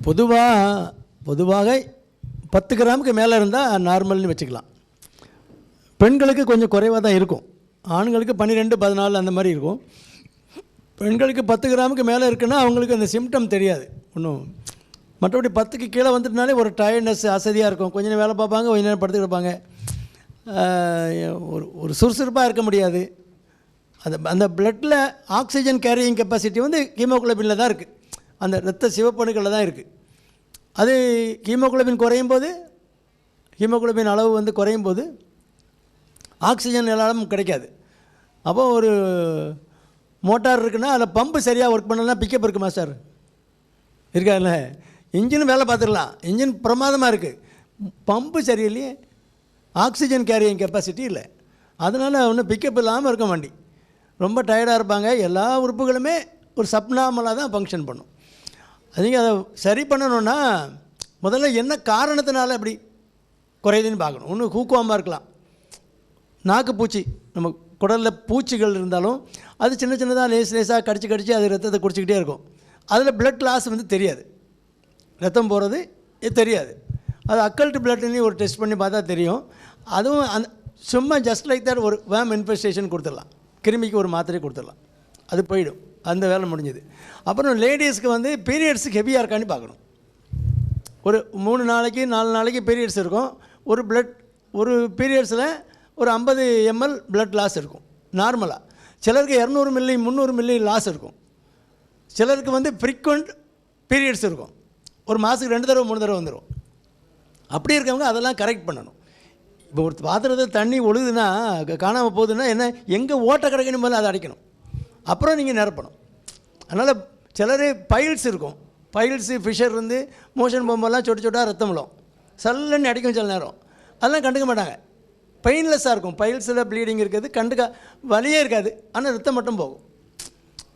பொதுவாக 10 கிராமுக்கு மேலே இருந்தால் நார்மல்னு வச்சுக்கலாம். பெண்களுக்கு கொஞ்சம் குறைவாக தான் இருக்கும். ஆண்களுக்கு 12, 14 அந்த மாதிரி இருக்கும். பெண்களுக்கு 10 கிராமுக்கு மேலே இருக்குன்னா அவங்களுக்கு அந்த சிம்டம் தெரியாது ஒன்றும். மற்றபடி 10க்கு கீழே வந்துட்டுனாலே ஒரு டயர்ட்னஸ், அசதியாக இருக்கும். கொஞ்சம் நேரம் வேலை பார்ப்பாங்க, கொஞ்சம் நேரம் படுத்துட்டு இருப்பாங்க. ஒரு சுறுசுறுப்பாக இருக்க முடியாது. அந்த பிளட்டில் ஆக்சிஜன் கேரியிங் கெப்பாசிட்டி வந்து ஹீமோகுளோபினில் தான் இருக்குது, அந்த இரத்த சிவப்பணுக்களில் தான் இருக்குது. அது ஹீமோகுளோபின் குறையும் போது, ஹீமோகுளோபின் அளவு வந்து குறையும் போது ஆக்சிஜன் எல்லாரும் கிடைக்காது. அப்போது ஒரு மோட்டார் இருக்குன்னா அதில் பம்பு சரியாக ஒர்க் பண்ணலாம், பிக்கப் இருக்குமா சார்? இருக்காதுல்ல. இன்ஜினும் வேலை பார்த்துக்கலாம், இன்ஜின் பிரமாதமாக இருக்குது, பம்பு சரியில்லையே, ஆக்சிஜன் கேரியிங் கெப்பாசிட்டி இல்லை. அதனால் ஒன்றும் பிக்கப் இல்லாமல் இருக்க வண்டி. ரொம்ப டயர்டாக இருப்பாங்க. எல்லா உறுப்புகளுமே ஒரு சப்நார்மலாக தான் ஃபங்க்ஷன் பண்ணும். நீங்கள் அதை சரி பண்ணணுன்னா முதல்ல என்ன காரணத்தினால அப்படி குறையுதுன்னு பார்க்கணும். ஒன்று ஹூக்கோமாக இருக்கலாம், நாக்கு பூச்சி, நம்ம குடலில் பூச்சிகள் இருந்தாலும் அது சின்ன சின்னதாக லேசாக கடிச்சு அது ரத்தத்தை குடிச்சிக்கிட்டே இருக்கும். அதில் பிளட் லாஸ் வந்து தெரியாது, ரத்தம் போகிறது தெரியாது. அது அக்கல்ட் பிளட்னு ஒரு டெஸ்ட் பண்ணி பார்த்தா தெரியும். அதுவும் அந்த சும்மா ஜஸ்ட் லைக் தட் ஒரு வேம் இன்ஃபெஸ்டேஷன் கொடுத்துடலாம், கிருமிக்கு ஒரு மாத்திரை கொடுத்துடலாம், அது போயிடும், அந்த வேலை முடிஞ்சுது. அப்புறம் லேடிஸ்க்கு வந்து பீரியட்ஸுக்கு ஹெவியாக இருக்கான்னு பார்க்கணும். ஒரு 3 நாளைக்கு 4 நாளைக்கு பீரியட்ஸ் இருக்கும். ஒரு பீரியட்ஸில் ஒரு 50 ml பிளட் லாஸ் இருக்கும் நார்மலாக. சிலருக்கு 200 மில்லி 300 மில்லி லாஸ் இருக்கும். சிலருக்கு வந்து ஃப்ரீக்வெண்ட் பீரியட்ஸ் இருக்கும், ஒரு மாதத்துக்கு 2 தடவை 3 தடவை வந்துடும். அப்படி இருக்கவங்க அதெல்லாம் கரெக்ட் பண்ணணும். இப்போ ஒரு பாத்திரத்தில் தண்ணி ஒழுகுதுன்னா, காணாமல் போகுதுன்னா என்ன, எங்கே ஓட்ட கிடக்கணும் போது அதை அடைக்கணும், அப்புறம் நீங்கள் நிரப்பணும். அதனால் சிலர் பைல்ஸ் இருக்கும், பைல்ஸு ஃபிஷர் இருந்து மோஷன் போகும்போதெல்லாம் சொட்டாக ரத்தம் விடும், சல்லுன்னு அடிக்கும் சில நேரம். அதெல்லாம் கண்டுக்க மாட்டாங்க, பெயின்லெஸ்ஸாக இருக்கும். பைல்ஸில் ப்ளீடிங் இருக்கிறது, வலியே இருக்காது, ஆனால் ரத்தம் மட்டும் போகும்.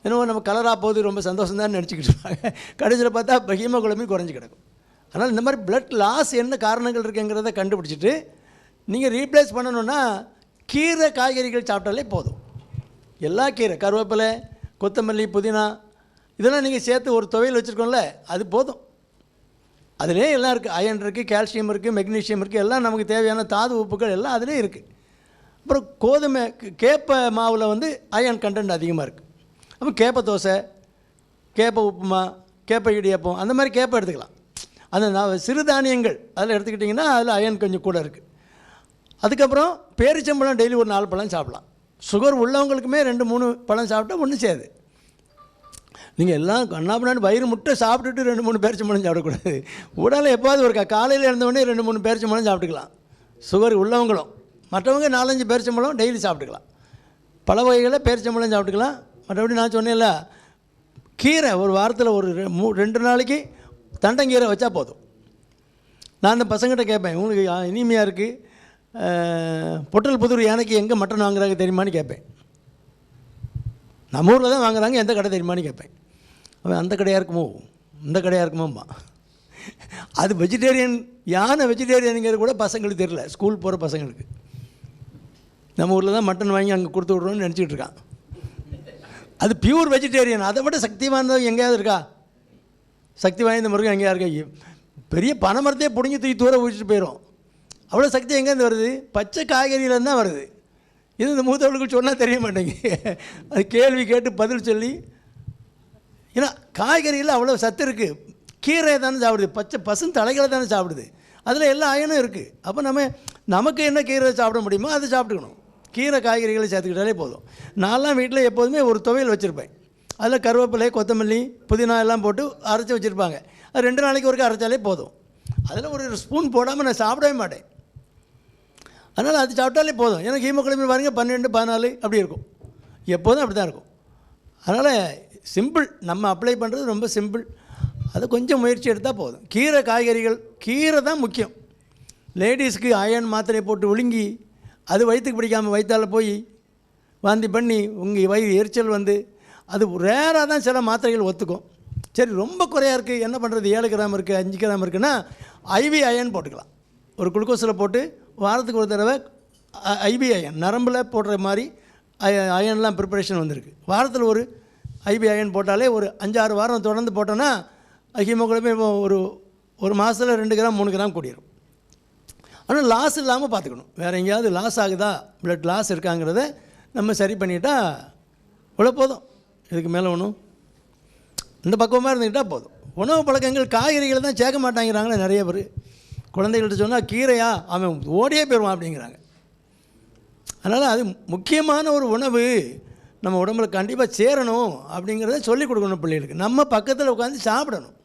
என்னவோ நம்ம கலராக போகுது, ரொம்ப சந்தோஷம் தான் நினச்சிக்கிட்டு இருப்பாங்க. கடைசியில் பார்த்தா ஹீமோகுளோபின் குறைஞ்சி கிடக்கும். அதனால் இந்த மாதிரி பிளட் லாஸ் என்ன காரணங்கள் இருக்குங்கிறத கண்டுபிடிச்சிட்டு நீங்கள் ரீப்ளேஸ் பண்ணணுன்னா கீரை காய்கறிகள் சாப்பிட்டாலே போதும். எல்லா கீரை, கருவேப்பிலை, கொத்தமல்லி, புதினா, இதெல்லாம் நீங்கள் சேர்த்து ஒரு துவையல் வச்சுருக்கோம்ல, அது போதும். அதிலே எல்லாம் இருக்குது. அயன் இருக்குது, கால்சியம் இருக்குது, மெக்னீஷியம் இருக்குது, எல்லாம் நமக்கு தேவையான தாது உப்புகள் எல்லாம் அதிலே இருக்குது. அப்புறம் கோதுமை கேப்பை மாவில் வந்து அயன் கண்டென்ட் அதிகமாக இருக்குது. அப்போ கேப்பை தோசை, கேப்பை உப்புமா, கேப்பை இடியப்பம், அந்த மாதிரி கேப்பை எடுத்துக்கலாம். அந்த சிறுதானியங்கள் அதில் எடுத்துக்கிட்டிங்கன்னா அதில் அயன் கொஞ்சம் கூட இருக்குது. அதுக்கப்புறம் பேரிச்சம்பழம் டெய்லி ஒரு 4 பழம் சாப்பிட்லாம். சுகர் உள்ளவங்களுக்குமே 2-3 பழம் சாப்பிட்டா ஒன்றும் செய்யாது. நீங்கள் எல்லாம் கண்ணாப்பினான்னு வயிறு முட்டை சாப்பிட்டுட்டு 2-3 பேரிச்சம்பழம் சாப்பிடக்கூடாது. உடலில் எப்போது ஒரு காலையில் இருந்தவொடனே 2-3 பேரிச்சம்பழம் சாப்பிட்டுக்கலாம் சுகர் உள்ளவங்களும். மற்றவங்க 4-5 பேரிச்சம்பழம் டெய்லி சாப்பிட்டுக்கலாம். பல வகைகளில் பேரிச்சம்பழம் சாப்பிட்டுக்கலாம். மற்றபடி நான் சொன்னேன்ல, கீரை ஒரு வாரத்தில் ஒரு 2 நாளைக்கு தண்டங்கீரை வச்சா போதும். நான் அந்த பசங்கிட்ட கேட்பேன், உங்களுக்கு இனிமையாக இருக்குது, பொட்டல் புதூர் யானைக்கு எங்கே மட்டன் வாங்குறாங்க தெரியுமான்னு கேட்பேன். நம்ம ஊரில் தான் வாங்குறாங்க, எந்த கடை தெரியுமான்னு கேட்பேன். அவன் அந்த கடையாக இருக்குமோ இந்த கடையாக இருக்குமோம்மா. அது வெஜிடேரியன், யானை வெஜிடேரியனுங்கிறது கூட பசங்களுக்கு தெரியல, ஸ்கூல் போகிற பசங்களுக்கு. நம்ம ஊரில் தான் மட்டன் வாங்கி அங்கே கொடுத்து விட்றோன்னு நினச்சிக்கிட்டு இருக்கான். அது பியூர் வெஜிடேரியன். அதை விட சக்தி வாய்ந்தது எங்கேயாவது இருக்கா? சக்தி வாய்ந்த முருகன் எங்கேயா இருக்கா? பெரிய பனைமரத்தையே பிடிங்கி தூக்கி தூர ஊற்றிட்டு போயிடும். அவ்வளோ சக்தி எங்கேருந்து வருது? பச்சை காய்கறியிலேருந்து தான் வருது. இது இந்த மூத்தவர்களுக்கு சொன்னால் தெரிய மாட்டேங்க. அது கேள்வி கேட்டு பதில் சொல்லி, ஏன்னா காய்கறியில் அவ்வளோ சத்து இருக்குது. கீரை தானே சாப்பிடுது, பச்சை பசுந்தலைகளை தானே சாப்பிடுது, அதில் எல்லா அயனும் இருக்குது. அப்போ நமக்கு என்ன கீரை சாப்பிட முடியுமோ அதை சாப்பிட்டுக்கணும். கீரை காய்கறிகளை சேர்த்துக்கிட்டாலே போதும். நான்லாம் வீட்டில் எப்போதுமே ஒரு துவையல் வச்சுருப்பேன். அதில் கருவேப்பிலை, கொத்தமல்லி, புதினா எல்லாம் போட்டு அரைச்சி வச்சுருப்பாங்க. அது 2 நாளைக்கு ஒருக்கா அரைச்சாலே போதும். அதில் ஒரு ஸ்பூன் போடாமல் நான் சாப்பிடவே மாட்டேன். அதனால் அது சாப்பிட்டாலே போதும். எனக்கு ஹீமோகுளோபின் பாருங்கள் 12, 14 அப்படி இருக்கும், எப்போதும் அப்படி தான் இருக்கும். அதனால் சிம்பிள், நம்ம அப்ளை பண்ணுறது ரொம்ப சிம்பிள். அதை கொஞ்சம் முயற்சி எடுத்தால் போதும். கீரை காய்கறிகள், கீரை தான் முக்கியம். லேடிஸ்க்கு அயன் மாத்திரை போட்டு விழுங்கி அது வயிற்றுக்கு பிடிக்காமல் வயிற்றால் போய் வாந்தி பண்ணி உங்கள் வயிறு எரிச்சல் வந்து, அது ரேராக தான் சில மாத்திரைகள் ஒத்துக்கும். சரி ரொம்ப குறையாக இருக்குது, என்ன பண்ணுறது, 7 கிராம் இருக்குது, 5 கிராம் இருக்குன்னா ஐவி அயன் போட்டுக்கலாம். ஒரு குளுக்கோஸில் போட்டு வாரத்துக்கு ஒரு தடவை ஐவி அயன், நரம்பில் போடுற மாதிரி அயன்லாம் ப்ரிப்பரேஷன் வந்திருக்கு. வாரத்தில் ஒரு ஐவி அயன் போட்டாலே ஒரு 5-6 வாரம் தொடர்ந்து போட்டோன்னா ஹீமோகுளோபின் இப்போ ஒரு மாதத்தில் 2 கிராம் 3 கிராம் கூடிரும். ஆனால் லாஸ் இல்லாமல் பார்த்துக்கணும். வேறு எங்கேயாவது லாஸ் ஆகுதா, பிளட் லாஸ் இருக்காங்கிறத நம்ம சரி பண்ணிட்டா இவ்வளோ போதும். இதுக்கு மேலே ஒன்றும் இந்த பக்குவமாக இருந்துக்கிட்டால் போதும். உணவு பழக்கங்கள் காய்கறிகளை தான் சேர்க்க மாட்டாங்கிறாங்களே நிறைய பேர். குழந்தைகள்கிட்ட சொன்னால் கீரையா அவன் ஓடியே போயிடுவான் அப்படிங்கிறாங்க. அதனால் அது முக்கியமான ஒரு உணவு நம்ம உடம்புல கண்டிப்பாக சேரணும் அப்படிங்கிறத சொல்லிக் கொடுக்கணும் பிள்ளைகளுக்கு. நம்ம பக்கத்தில் உட்காந்து சாப்பிடணும்.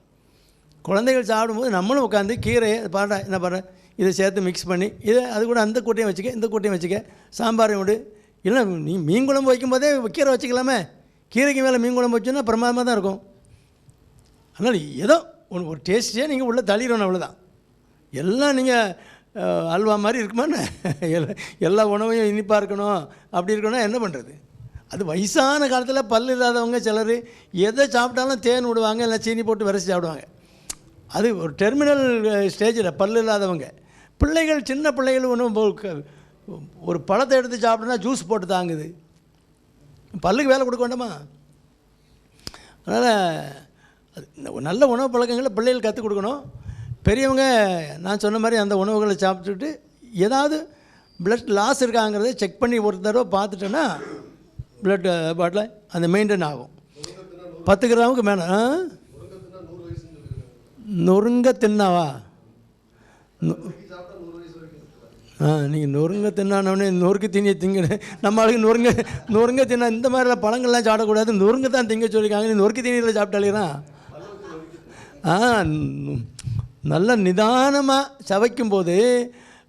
குழந்தைகள் சாப்பிடும்போது நம்மளும் உட்காந்து கீரையை பாடுறா என்ன பாடுற இதை சேர்த்து மிக்ஸ் பண்ணி இதை அது கூட அந்த கூட்டையும் வச்சுக்க இந்த கூட்டையும் வச்சுக்க சாம்பாரையும் விடு. இல்லை நீ மீன் குழம்பு வைக்கும்போதே கீரை வச்சுக்கலாமே. கீரைக்கு மேலே மீன் குழம்பு வச்சோன்னா பிரமாதமாக தான் இருக்கும். அதனால் ஏதோ ஒரு டேஸ்ட்டே நீங்கள் உள்ளே தள்ளிடணும், அவ்வளோதான். எல்லாம் நீங்கள் அல்வா மாதிரி இருக்குமான்னு எல்லா உணவையும் இனிப்பாக இருக்கணும் அப்படி இருக்கணும் என்ன பண்ணுறது? அது வயசான காலத்தில் பல் இல்லாதவங்க சிலர் எதை சாப்பிட்டாலும் தேன் விடுவாங்க, இல்லை சீனி போட்டு விரைச்சி சாப்பிடுவாங்க. அது ஒரு டெர்மினல் ஸ்டேஜில் பல் இல்லாதவங்க. பிள்ளைகள் சின்ன பிள்ளைகள் ஒன்றும் ஒரு பழத்தை எடுத்து சாப்பிட்டோன்னா ஜூஸ் போட்டு தாங்குது. பல்லுக்கு வேலை கொடுக்க வேண்டாமா? அதனால் அது நல்ல உணவு பழக்கங்களை பிள்ளைகள் கற்றுக் கொடுக்கணும். பெரியவங்க நான் சொன்ன மாதிரி அந்த உணவுகளை சாப்பிட்டுட்டு ஏதாவது பிளட் லாஸ் இருக்காங்கிறத செக் பண்ணி ஒரு தடவை பார்த்துட்டோன்னா பிளட் பாட்டில் அந்த மெயின்டைன் ஆகும். 10 கிராமுக்கு மேலே நொறுங்க தின்னாவா? நீங்கள் நொறுங்க தின்னானோடனே நொறுக்கு திணியை திங்க நம்ம ஆளுக்கு நொறுங்க தின்னா இந்த மாதிரிலாம் பழங்கள்லாம் சாப்பிடக்கூடாது, நொறுங்க தான் திங்க சொல்லியிருக்காங்க. நீ நொறுக்கு திணியில் சாப்பிட்டாலேனா நல்ல நிதானமாக சவைக்கும்போது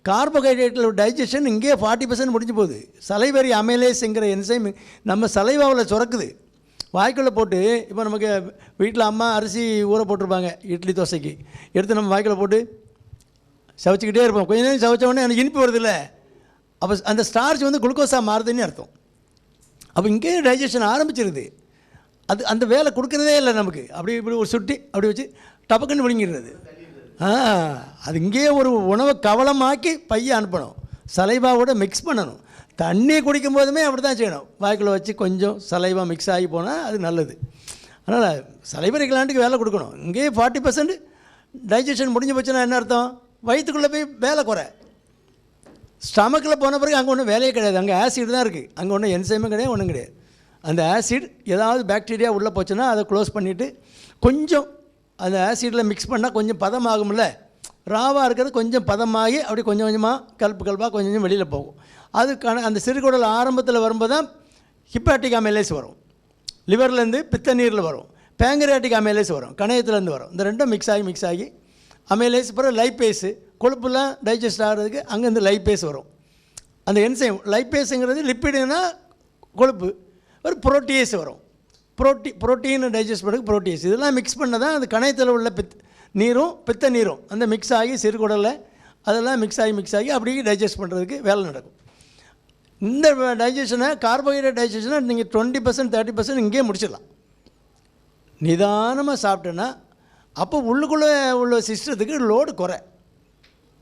கார்போஹைட்ரேட்டில் டைஜஷன் இங்கேயே 40% முடிஞ்சு போகுது. சலைவரி அமைலேஸ்ங்கிற என்சைம் நம்ம சலைவாவில் சுரக்குது. வாய்க்குள்ளே போட்டு இப்போ நமக்கு வீட்டில் அம்மா அரிசி ஊற போட்டிருப்பாங்க இட்லி தோசைக்கு, எடுத்து நம்ம வாய்க்குள்ளே போட்டு சவைச்சிக்கிட்டே இருப்போம். கொஞ்ச நேரம் சவைச்ச உடனே எனக்கு இனிப்பு வருது இல்லை, அப்போ அந்த ஸ்டார்ச் வந்து குளுக்கோஸாக மாறுதுன்னு அர்த்தம். அப்போ இங்கேயே டைஜஷன் ஆரம்பிச்சிருது. அந்த வேலை கொடுக்குறதே இல்லை நமக்கு. அப்படி இப்படி ஒரு சுட்டி அப்படி வச்சு டபக்குன்னு விழுங்கிடுறது. அது இங்கேயே ஒரு உணவை கவலமாக்கி பையை அனுப்பணும், சலைவாவோட மிக்ஸ் பண்ணணும். தண்ணி குடிக்கும் போதுமே அப்படி தான் செய்யணும். வாய்க்குள்ளே வச்சு கொஞ்சம் சலைவா மிக்ஸ் ஆகி போனால் அது நல்லது. அதனால் சலைவரி கிளாண்டுக்கு வேலை கொடுக்கணும். இங்கேயே 40% டைஜஷன் முடிஞ்சு போச்சுன்னா என்ன அர்த்தம்? வயிற்றுக்குள்ளே போய் வேலை குறை. ஸ்டமக்கில் போன பிறகு அங்கே ஒன்றும் வேலையே கிடையாது. அங்கே ஆசிட் தான் இருக்குது. அங்கே ஒன்றும் என்சைமும் கிடையாது, ஒன்றும் கிடையாது. அந்த ஆசிட் ஏதாவது பாக்டீரியா உள்ளே போச்சுன்னா அதை க்ளோஸ் பண்ணிவிட்டு கொஞ்சம் அந்த ஆசிடில் மிக்ஸ் பண்ணால் கொஞ்சம் பதமாகும்ல, ராவாக இருக்கிறது கொஞ்சம் பதமாகி அப்படி கொஞ்சம் கொஞ்சமாக கல்பாக கொஞ்சம் கொஞ்சம் வெளியில் போகும். அதுக்கான அந்த சிறுகுடல் ஆரம்பத்தில் வரும்போது தான் ஹிப்பாட்டிக் அமைலேஸ் வரும், லிவர்லேருந்து பித்த நீரில் வரும், பேங்கரியாட்டிக் அமைலேஸ் வரும், கணையத்துலேருந்து வரும். இந்த ரெண்டும் மிக்ஸ் ஆகி அமைலேஸ் அப்புறம் லைப்பேஸு கொழுப்புலாம் டைஜஸ்ட் ஆகிறதுக்கு அங்கேருந்து லைப்பேஸ் வரும். அந்த என்சைம் லைப்பேஸுங்கிறது லிப்பிடுனா கொழுப்பு, ஒரு புரோட்டீஸ் வரும். புரோட்டீன் டைஜஸ்ட் பண்ணுறதுக்கு புரோட்டீஸ். இதெல்லாம் மிக்ஸ் பண்ண தான் அந்த கணையத்தில் உள்ள நீரும் பித்த நீரும் அந்த மிக்ஸ் ஆகி சிறுகுடலில் அதெல்லாம் மிக்ஸ் ஆகி அப்படியே டைஜஸ்ட் பண்ணுறதுக்கு வேலை நடக்கும். இந்த டைஜஷனை கார்போஹைட்ரேட் டைஜஷனை நீங்கள் 20% 30% இங்கேயே முடிச்சிடலாம். நிதானமாக சாப்பிட்டேன்னா அப்போ உள்ளுக்குள்ளே உள்ள சிஸ்டத்துக்கு லோடு குறை.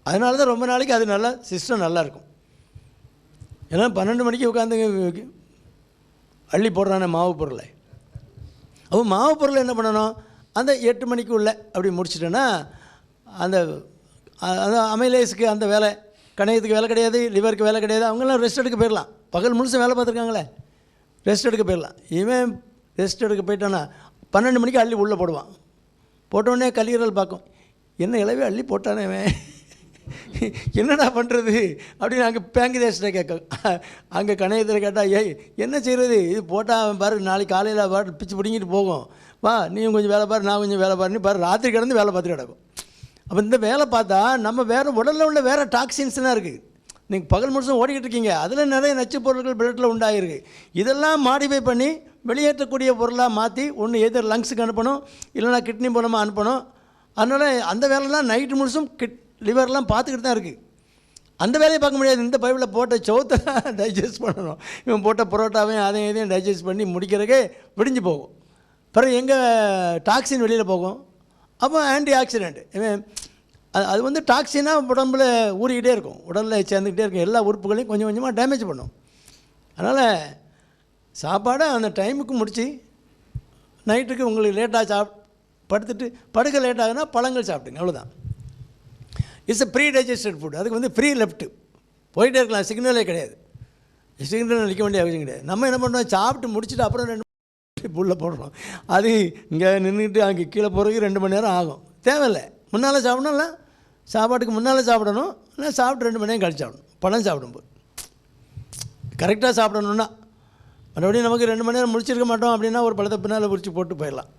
அதனால தான் ரொம்ப நாளைக்கு அது நல்லா சிஸ்டம் நல்லாயிருக்கும். ஏன்னா 12 மணிக்கு உட்காந்து அள்ளி போடுறானே மாவு பொருளை, அப்போ மாவு பொருளை என்ன பண்ணணும்? அந்த 8 மணிக்கு உள்ள அப்படி முடிச்சிட்டோன்னா அந்த அமைலேஸுக்கு அந்த வேலை, கணையத்துக்கு வேலை கிடையாது, லிவருக்கு வேலை கிடையாது. அவங்களாம் ரெஸ்ட் எடுக்க போயிடலாம். பகல் முழுசும் வேலை பார்த்துருக்காங்களே, ரெஸ்ட் எடுக்க போயிடலாம். இவன் ரெஸ்ட் எடுக்க போயிட்டான்னா 12 மணிக்கு அள்ளி உள்ளே போடுவான். போட்டோடனே கல்லீரல் பார்க்கும், என்ன இளவே அள்ளி போட்டானே இவன், என்னடா பண்ணுறது அப்படின்னு அங்கே பேங்கரேஸ்ட்டை கேட்கும். அங்கே கணையத்தில் கேட்டால் ஏய் என்ன செய்கிறது, இது போட்டால் அவன் பாரு நாளைக்கு காலையில் பாரு பிச்சு பிடிங்கிட்டு போகும், வா நீயும் கொஞ்சம் வேலை பாரு நான் கொஞ்சம் வேலை பாருன்னு பாரு ராத்திரி கிடந்து வேலை பார்த்துட்டு கிடக்கும். அப்போ இந்த வேலை பார்த்தா நம்ம வேறு உடலில் உள்ள வேறு டாக்ஸின்ஸ்லாம் இருக்குது. நீங்கள் பகல் முழுசும் ஓடிக்கிட்டு இருக்கீங்க, அதில் நிறைய நச்சு பொருட்கள் பிளட்டில் உண்டாகிருக்கு. இதெல்லாம் மாடிஃபை பண்ணி வெளியேற்றக்கூடிய பொருளாக மாற்றி ஒன்று எதிர் லங்ஸுக்கு அனுப்பணும், இல்லைனா கிட்னி மூலமாக அனுப்பணும். அதனால் அந்த வேலைலாம் நைட்டு முழுசும் லிவர்லாம் பார்த்துக்கிட்டு தான் இருக்குது. அந்த வேலையை பார்க்க முடியாது. இந்த பைப்பில் போட்ட சோத்தை தான் டைஜஸ்ட் பண்ணணும். இவன் போட்ட பரோட்டாவையும் அதையும் இதையும் டைஜஸ்ட் பண்ணி முடிக்கிறதுக்கே விடிஞ்சு போகும். பிறகு எங்கே டாக்ஸின் வெளியில் போகும். அப்போ ஆன்டி ஆக்சிடென்ட் இவன் அது வந்து டாக்ஸினாக உடம்புல ஊறிக்கிட்டே இருக்கும், உடலில் சேர்ந்துக்கிட்டே இருக்கும், எல்லா உறுப்புகளையும் கொஞ்சம் கொஞ்சமாக டேமேஜ் பண்ணும். அதனால் சாப்பாடை அந்த டைமுக்கு முடித்து நைட்டுக்கு உங்களுக்கு லேட்டாக படுத்துட்டு படுக்க லேட் ஆகுனா பழங்கள் சாப்பிடுங்க, அவ்வளோதான். It's pre digested food. அதுக்கு வந்து ஃப்ரீ லெஃப்ட்டு போயிட்டே இருக்கலாம், சிக்னலே கிடையாது, சிக்னல் நிற்க வேண்டிய அவசியம் கிடையாது. நம்ம என்ன பண்ணுறோம், சாப்பிட்டு முடிச்சுட்டு அப்புறம் 2 புல்ல போடுறோம். அது இங்கே நின்றுட்டு அங்கே கீழே போகிறதுக்கு 2 மணி நேரம் ஆகும். தேவையில்லை, முன்னால் சாப்பிடணும்ல, சாப்பாட்டுக்கு முன்னால் சாப்பிடணும், இல்லை சாப்பிட்டு 2 மணி நேரம் கழிச்சு சாப்பிடணும். பழம் சாப்பிடும்போது கரெக்டாக சாப்பிடணுன்னா, மறுபடியும் நமக்கு 2 மணி நேரம் முடிச்சிருக்க மாட்டோம் அப்படின்னா ஒரு பழத்தை பின்னால் உரிச்சு போட்டு போயிடலாம்.